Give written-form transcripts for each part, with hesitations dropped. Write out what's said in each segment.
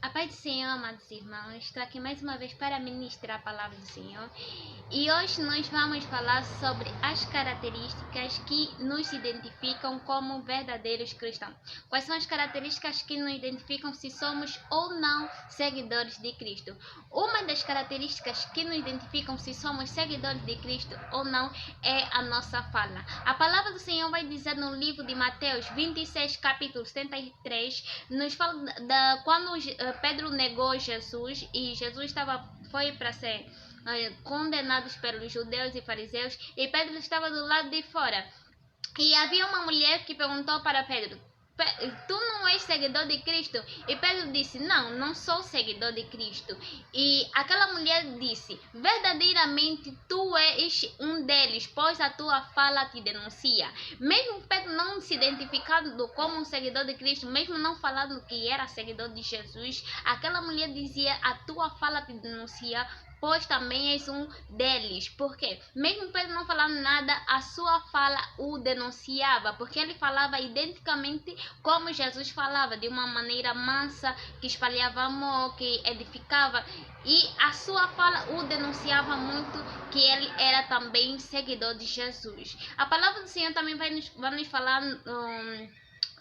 A paz do Senhor, amados irmãos, estou aqui mais uma vez para ministrar a palavra do Senhor. E hoje nós vamos falar sobre as características que nos identificam como verdadeiros cristãos. Quais são as características que nos identificam se somos ou não seguidores de Cristo? Uma das características que nos identificam se somos seguidores de Cristo ou não é a nossa fala. A palavra do Senhor vai dizer no livro de Mateus 26, capítulo 73, nos fala quando Pedro negou Jesus e Jesus foi para ser condenados pelos judeus e fariseus, e Pedro estava do lado de fora. E havia uma mulher que perguntou para Pedro: tu não és seguidor de Cristo? E Pedro disse: não sou seguidor de Cristo. E aquela mulher disse: verdadeiramente tu és um deles, pois a tua fala te denuncia. Mesmo Pedro não se identificando como um seguidor de Cristo, mesmo não falando que era seguidor de Jesus, aquela mulher dizia: a tua fala te denuncia, pois também és um deles. Por quê? Mesmo Pedro não falando nada, a sua fala o denunciava, porque ele falava identicamente como Jesus falava, de uma maneira mansa, que espalhava amor, que edificava, e a sua fala o denunciava muito que ele era também seguidor de Jesus. A palavra do Senhor também vai nos falar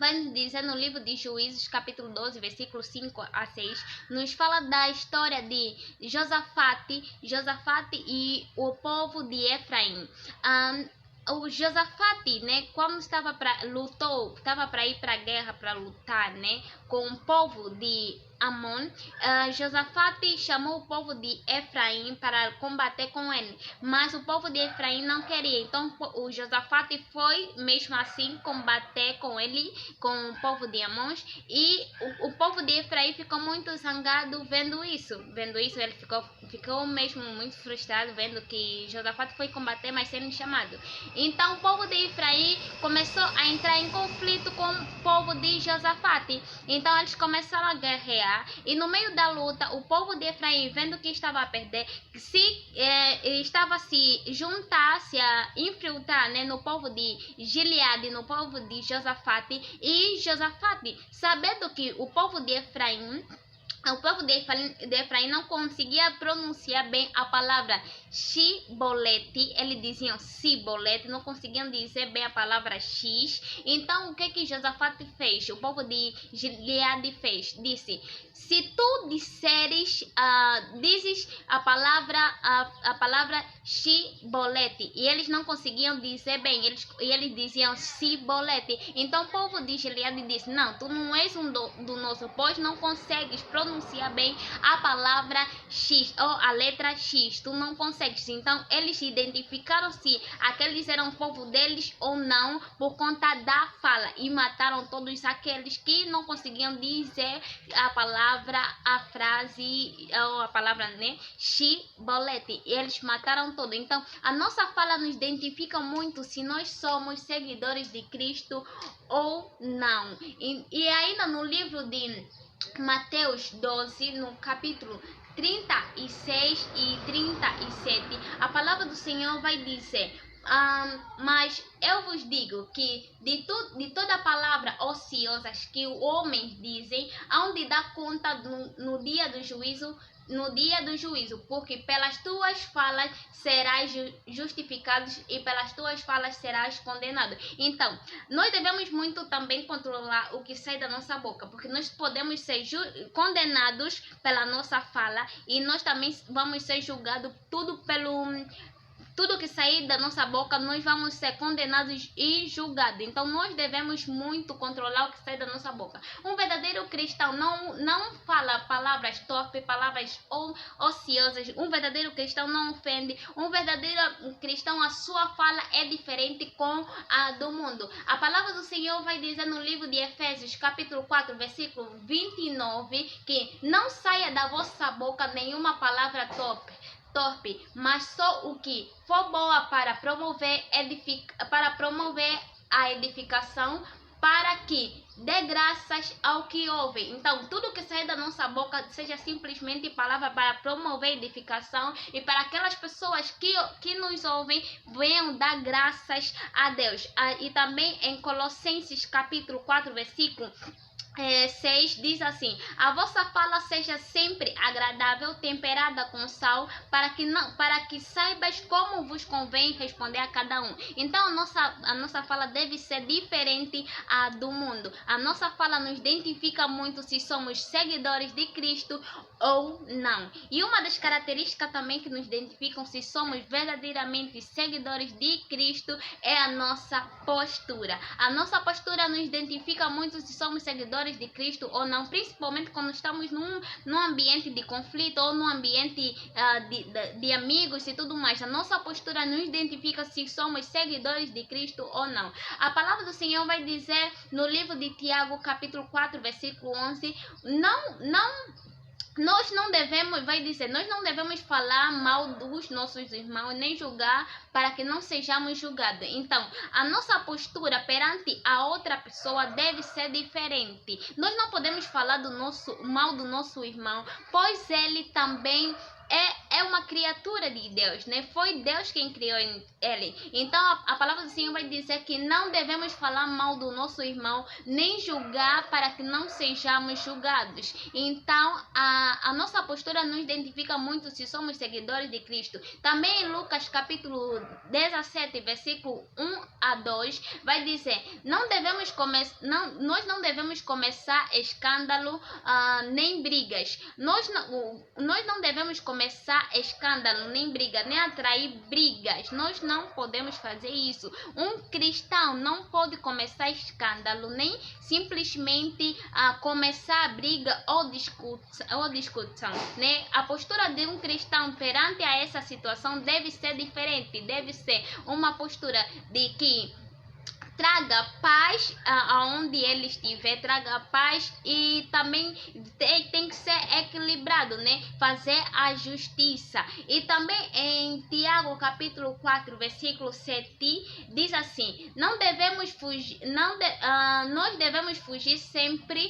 vai nos dizer no livro de Juízes, capítulo 12, versículos 5 a 6, nos fala da história de Josafate e o povo de Efraim. O Josafate, né, quando estava para ir para a guerra para lutar, né, com o povo de Amon, Josafate chamou o povo de Efraim para combater com ele, mas o povo de Efraim não queria. Então o Josafate foi mesmo assim combater com ele, com o povo de Amon, e o povo de Efraim ficou muito zangado vendo isso. Ele ficou mesmo muito frustrado vendo que Josafate foi combater, mas sendo chamado. Então o povo de Efraim começou a entrar em conflito com o povo de Josafate. Então eles começaram a guerrear, e no meio da luta o povo de Efraim, vendo que estava a perder, estava a se juntar, se a infiltrar, né, no povo de Gileade, no povo de Josafate. E Josafate, sabendo que o povo de Efraim não conseguia pronunciar bem a palavra Shibolete, eles diziam Sibolete, não conseguiam dizer bem a palavra X. Então o que Josafate fez? O povo de Gileade disse: se tu dizes a palavra Shibolete, e eles não conseguiam dizer bem, eles diziam Sibolete. Então o povo de Gileade disse: não, tu não és um do nosso, pois não consegues pronunciar bem a palavra X ou a letra X, tu não consegues. Então eles identificaram se aqueles eram o povo deles ou não por conta da fala, e mataram todos aqueles que não conseguiam dizer a palavra, a frase ou a palavra, né, Shibolete. Eles mataram todo. Então a nossa fala nos identifica muito se nós somos seguidores de Cristo ou não. E ainda no livro de Mateus 12, no capítulo 36 e 37, a palavra do Senhor vai dizer: mas eu vos digo que de toda palavra ociosa que os homens dizem, hão de dar conta no dia do juízo, porque pelas tuas falas serás justificado e pelas tuas falas serás condenado. Então, nós devemos muito também controlar o que sai da nossa boca, porque nós podemos ser condenados pela nossa fala, e nós também vamos ser julgados tudo que sair da nossa boca, nós vamos ser condenados e julgados. Então nós devemos muito controlar o que sai da nossa boca. Um verdadeiro cristão não fala palavras torpes, palavras ociosas. Um verdadeiro cristão não ofende. Um verdadeiro cristão, a sua fala é diferente com a do mundo. A palavra do Senhor vai dizer no livro de Efésios, capítulo 4, versículo 29, que não saia da vossa boca nenhuma palavra torpe, mas só o que for boa para promover a edificação, para que dê graças ao que ouve. Então tudo que sai da nossa boca seja simplesmente palavra para promover edificação, e para aquelas pessoas que nos ouvem venham dar graças a Deus. E também em Colossenses capítulo 4, versículo 6 diz assim: a vossa fala seja sempre agradável, temperada com sal, para que saibas como vos convém responder a cada um. Então a nossa fala deve ser diferente do mundo. A nossa fala nos identifica muito se somos seguidores de Cristo ou não. E uma das características também que nos identificam se somos verdadeiramente seguidores de Cristo é a nossa postura. A nossa postura nos identifica muito se somos seguidores de Cristo ou não, principalmente quando estamos num ambiente de conflito ou num ambiente de amigos e tudo mais. A nossa postura nos identifica se somos seguidores de Cristo ou não. A palavra do Senhor vai dizer no livro de Tiago, capítulo 4, versículo 11, nós não devemos falar mal dos nossos irmãos, nem julgar para que não sejamos julgados. Então, a nossa postura perante a outra pessoa deve ser diferente. Nós não podemos falar mal do nosso irmão, pois ele também é uma criatura de Deus, né? Foi Deus quem criou ele. Então a palavra do Senhor vai dizer que não devemos falar mal do nosso irmão, nem julgar para que não sejamos julgados. Então a nossa postura nos identifica muito se somos seguidores de Cristo. Também em Lucas capítulo 17, versículo 1 a 2, vai dizer: nós não devemos começar escândalo nem brigas. Nós não devemos começar escândalo, nem briga, nem atrair brigas. Nós não podemos fazer isso. Um cristão não pode começar escândalo, nem simplesmente começar a briga ou discussão, né? A postura de um cristão perante a essa situação deve ser diferente. Deve ser uma postura de que traga paz aonde ele estiver, traga paz, e também tem que ser equilibrado, né? Fazer a justiça. E também em Tiago capítulo 4, versículo 7, diz assim: nós devemos fugir sempre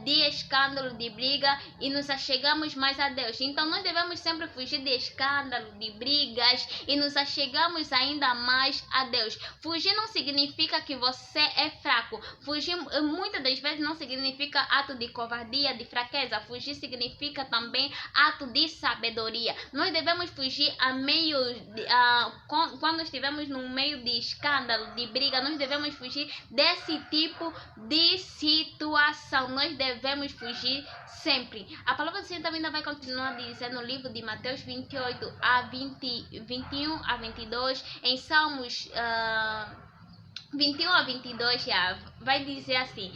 de escândalo, de briga, e nos achegamos mais a Deus. Então nós devemos sempre fugir de escândalo, de brigas, e nos achegamos ainda mais a Deus. Fugir não significa que você é fraco. Fugir muitas das vezes não significa ato de covardia, de fraqueza. Fugir significa também ato de sabedoria. Nós devemos fugir quando estivermos no meio de escândalo, de briga. Nós devemos fugir desse tipo de situação. Nós devemos fugir sempre. A palavra do Senhor também vai continuar dizendo no livro de Mateus 28 a 21 a 22, em Salmos 21 a 22 vai dizer assim: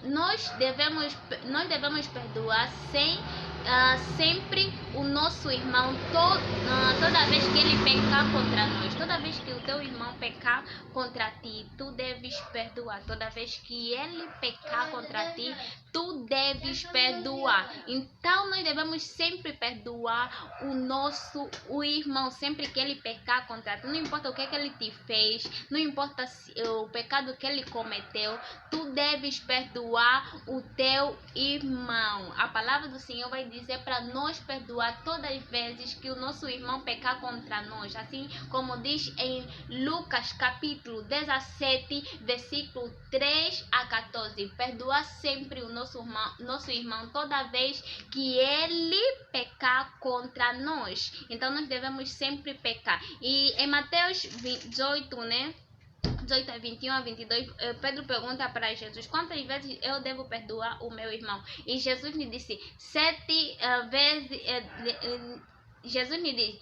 nós devemos perdoar sempre o nosso irmão toda vez que ele pecar contra nós. Toda vez que o teu irmão pecar contra ti, tu deves perdoar. Toda vez que ele pecar contra ti, tu deves perdoar. Então nós devemos sempre perdoar o irmão sempre que ele pecar contra ti. Não importa o que ele te fez, não importa o pecado que ele cometeu, tu deves perdoar o teu irmão. A palavra do Senhor vai dizer para nós perdoar todas as vezes que o nosso irmão pecar contra nós, assim como diz em Lucas capítulo 17, versículo 3 a 14. Perdoar sempre o nosso irmão toda vez que ele pecar contra nós. Então nós devemos sempre pecar. E em Mateus 18, né? 18 a 21 a 22, Pedro pergunta para Jesus: quantas vezes eu devo perdoar o meu irmão? E Jesus lhe disse: 7 vezes. Jesus lhe diz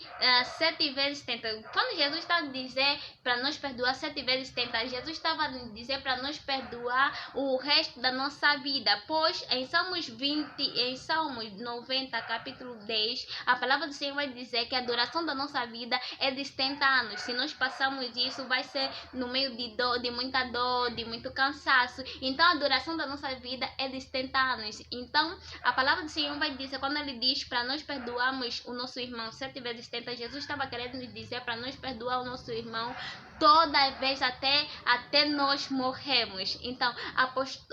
7 vezes 70. Quando Jesus está a dizer para nós perdoar 7 vezes 70, Jesus estava a dizer para nós perdoar o resto da nossa vida. Pois em Salmos 90, capítulo 10, a palavra do Senhor vai dizer que a duração da nossa vida é de 70 anos. Se nós passarmos isso, vai ser no meio de muita dor, de muito cansaço. Então a duração da nossa vida é de 70 anos. Então a palavra do Senhor vai dizer, quando ele diz para nós perdoarmos o nosso irmão 7 vezes 70, Jesus estava querendo dizer para nós perdoar o nosso irmão toda vez até nós morremos. Então,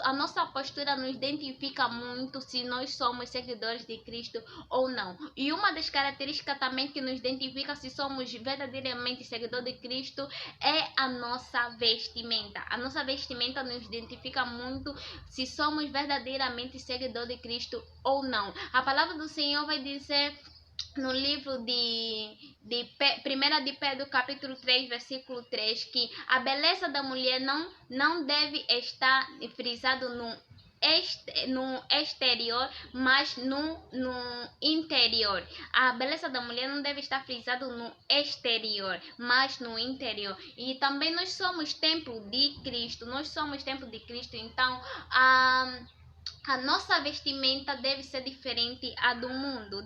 a nossa postura nos identifica muito se nós somos seguidores de Cristo ou não. E uma das características também que nos identifica se somos verdadeiramente seguidores de Cristo é a nossa vestimenta. A nossa vestimenta nos identifica muito se somos verdadeiramente seguidores de Cristo ou não. A palavra do Senhor vai dizer no livro de 1 de Pedro, capítulo 3, versículo 3, que a beleza da mulher não deve estar frisado no exterior, mas no interior. A beleza da mulher não deve estar frisada no exterior, mas no interior. E também nós somos templo de Cristo. Então a nossa vestimenta deve ser diferente à do mundo,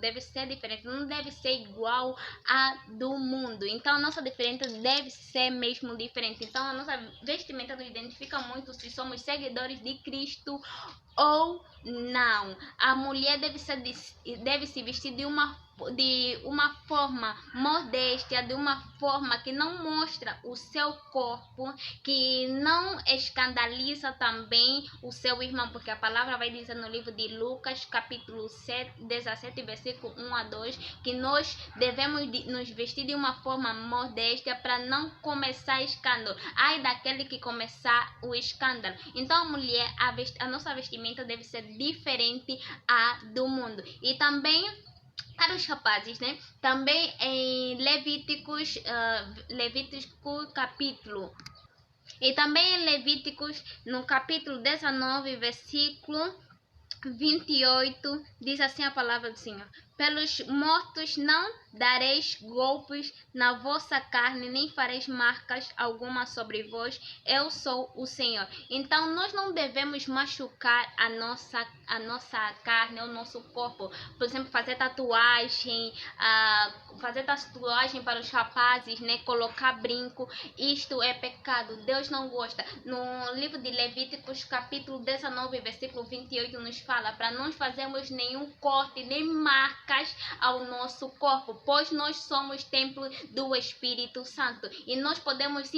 não deve ser igual à do mundo. Então a nossa vestimenta deve ser mesmo diferente. Então a nossa vestimenta nos identifica muito se somos seguidores de Cristo ou não. A mulher deve se vestir de uma forma modesta, de uma forma que não mostra o seu corpo, que não escandaliza também o seu irmão, porque a palavra vai dizer no livro de Lucas, capítulo 17, versículo 1 a 2, que nós devemos nos vestir de uma forma modesta para não começar escândalo. Ai daquele que começar o escândalo. Então a mulher, a nossa vestimenta deve ser diferente à do mundo. E também para os rapazes, né? Também em Levíticos capítulo. E também em Levíticos, no capítulo 19, versículo 28, diz assim a palavra do Senhor: pelos mortos não dareis golpes na vossa carne, nem fareis marcas alguma sobre vós. Eu sou o Senhor. Então nós não devemos machucar a nossa carne, o nosso corpo. Por exemplo, fazer tatuagem para os rapazes, né? Colocar brinco. Isto é pecado. Deus não gosta. No livro de Levíticos, capítulo 19, versículo 28, nos fala para não fazermos nenhum corte, nem marcas ao nosso corpo, pois nós somos templo do Espírito Santo e nós podemos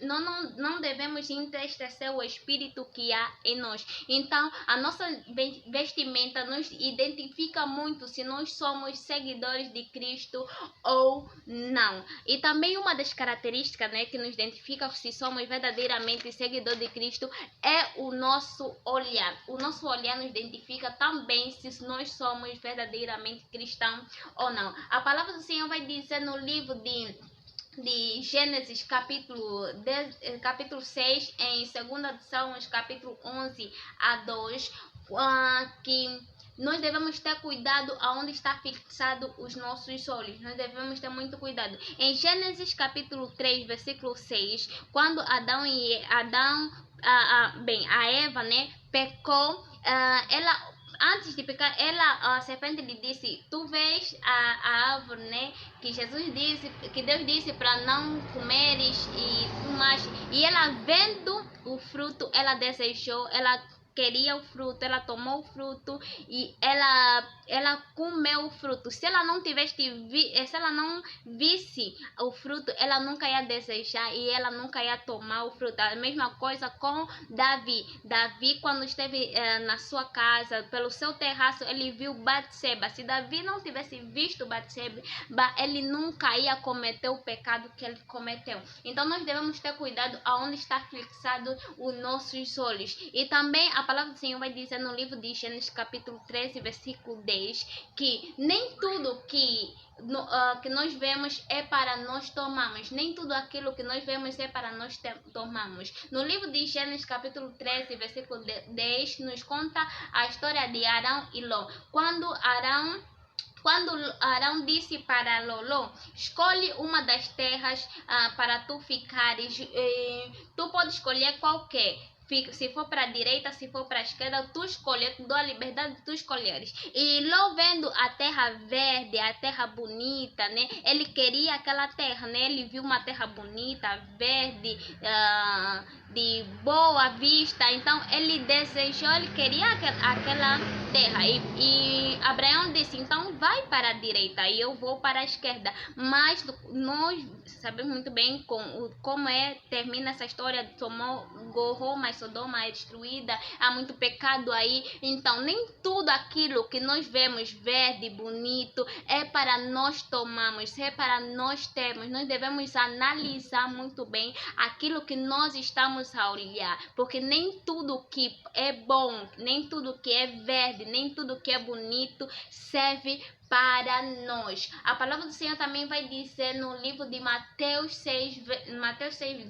não devemos entristecer o Espírito que há em nós. Então a nossa vestimenta nos identifica muito se nós somos seguidores de Cristo ou não. E também uma das características, né, que nos identifica se somos verdadeiramente seguidores de Cristo é o nosso olhar. O nosso olhar nos identifica também se nós somos verdadeiramente cristãos ou não. A palavra do Senhor vai dizer no livro de Gênesis, capítulo 6, em 2 Salmos, capítulo 11 a 2, que nós devemos ter cuidado aonde está fixado os nossos olhos. Nós devemos ter muito cuidado. Em Gênesis, capítulo 3, versículo 6, quando a Eva, né, pecou, antes de pecar, a serpente lhe disse: tu vês a árvore, né, que Deus disse para não comeres e tu mais. E ela, vendo o fruto, ela desejou, ela queria o fruto, ela tomou o fruto e ela comeu o fruto. Se ela não visse o fruto, ela nunca ia desejar e ela nunca ia tomar o fruto. A mesma coisa com Davi. Davi, quando esteve na sua casa, pelo seu terraço, ele viu Batseba. Se Davi não tivesse visto Batseba, ele nunca ia cometer o pecado que ele cometeu. Então nós devemos ter cuidado aonde está fixado os nossos olhos. E também a palavra do Senhor vai dizer no livro de Gênesis, capítulo 13, versículo 10, que nem tudo que nós vemos é para nós tomarmos. Nem tudo aquilo que nós vemos é para nós tomarmos. No livro de Gênesis, capítulo 13, versículo 10, nos conta a história de Arão e Ló. Quando Arão disse para Ló: escolhe uma das terras para tu ficares, tu pode escolher qualquer. se for para a direita, se for para a esquerda, tu escolhe, tu dou a liberdade de tu escolheres. E Ló, vendo a terra verde, a terra bonita, né? Ele queria aquela terra, né? Ele viu uma terra bonita, verde, de boa vista. Então ele desejou, ele queria aquela terra. E Abraão disse: então vai para a direita e eu vou para a esquerda. Mas nós sabemos muito bem como termina essa história. Gomorra, Sodoma é destruída, há muito pecado aí. Então nem tudo aquilo que nós vemos verde, bonito, é para nós tomarmos, é para nós termos. Nós devemos analisar muito bem aquilo que nós estamos a olhar, porque nem tudo que é bom, nem tudo que é verde, nem tudo que é bonito serve para nós. A palavra do Senhor também vai dizer no livro de Mateus 6,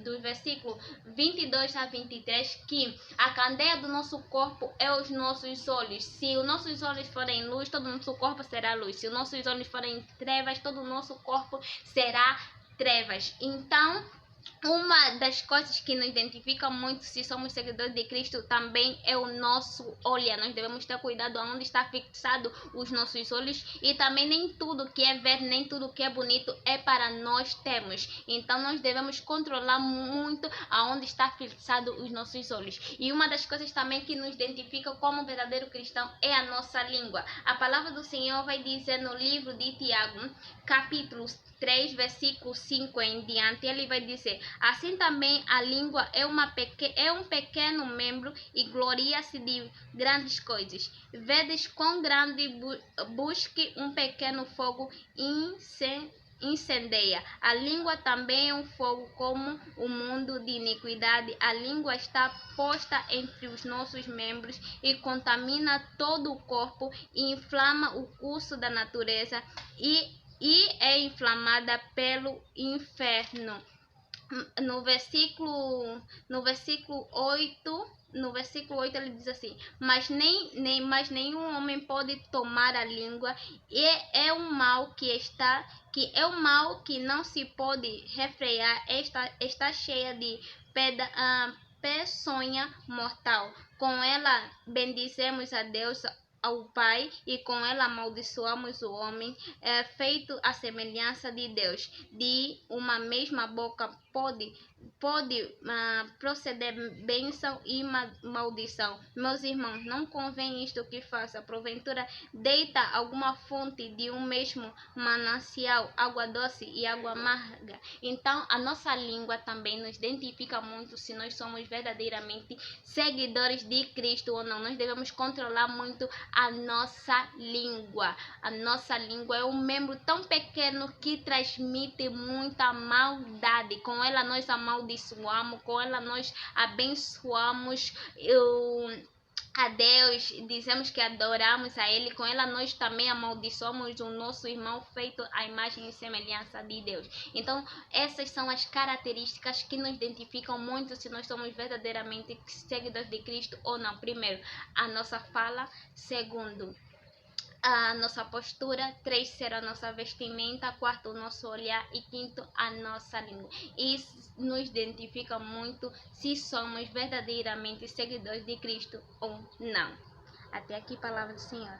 do versículo 22 a 23, que a candeia do nosso corpo é os nossos olhos. Se os nossos olhos forem luz, todo o nosso corpo será luz. Se os nossos olhos forem trevas, todo o nosso corpo será trevas. Então, uma das coisas que nos identifica muito se somos seguidores de Cristo também é o nosso olhar. Nós devemos ter cuidado aonde está fixado os nossos olhos, e também nem tudo que é verde, nem tudo que é bonito é para nós termos. Então nós devemos controlar muito aonde está fixado os nossos olhos. E uma das coisas também que nos identifica como verdadeiro cristão é a nossa língua. A palavra do Senhor vai dizer no livro de Tiago, capítulo 3, versículo 5 em diante, ele vai dizer: assim também a língua é um pequeno membro e gloria-se de grandes coisas. Vedes quão grande busque um pequeno fogo incendeia. A língua também é um fogo, como o mundo de iniquidade. A língua está posta entre os nossos membros e contamina todo o corpo e inflama o curso da natureza e é inflamada pelo inferno. No versículo 8, ele diz assim: mas nenhum homem pode tomar a língua, e é um mal que não se pode refrear, está cheia de peçonha mortal. Com ela bendizemos a Deus, ao Pai, e com ela amaldiçoamos o homem, feito à semelhança de Deus. De uma mesma boca pode proceder bênção e maldição. Meus irmãos, não convém isto que faça. Porventura deita alguma fonte de um mesmo manancial água doce e água amarga? Então a nossa língua também nos identifica muito se nós somos verdadeiramente seguidores de Cristo ou não. Nós devemos controlar muito a nossa língua. A nossa língua é um membro tão pequeno que transmite muita maldade. Com ela nós amaldiçoamos, com ela nós abençoamos a Deus, dizemos que adoramos a Ele. Com ela nós também amaldiçoamos o nosso irmão, feito à imagem e semelhança de Deus. Então essas são as características que nos identificam muito se nós somos verdadeiramente seguidores de Cristo ou não. Primeiro, a nossa fala. Segundo, a nossa postura. 3, ser a nossa vestimenta. 4, o nosso olhar. E 5, a nossa língua. Isso nos identifica muito se somos verdadeiramente seguidores de Cristo ou não. Até aqui, palavra do Senhor.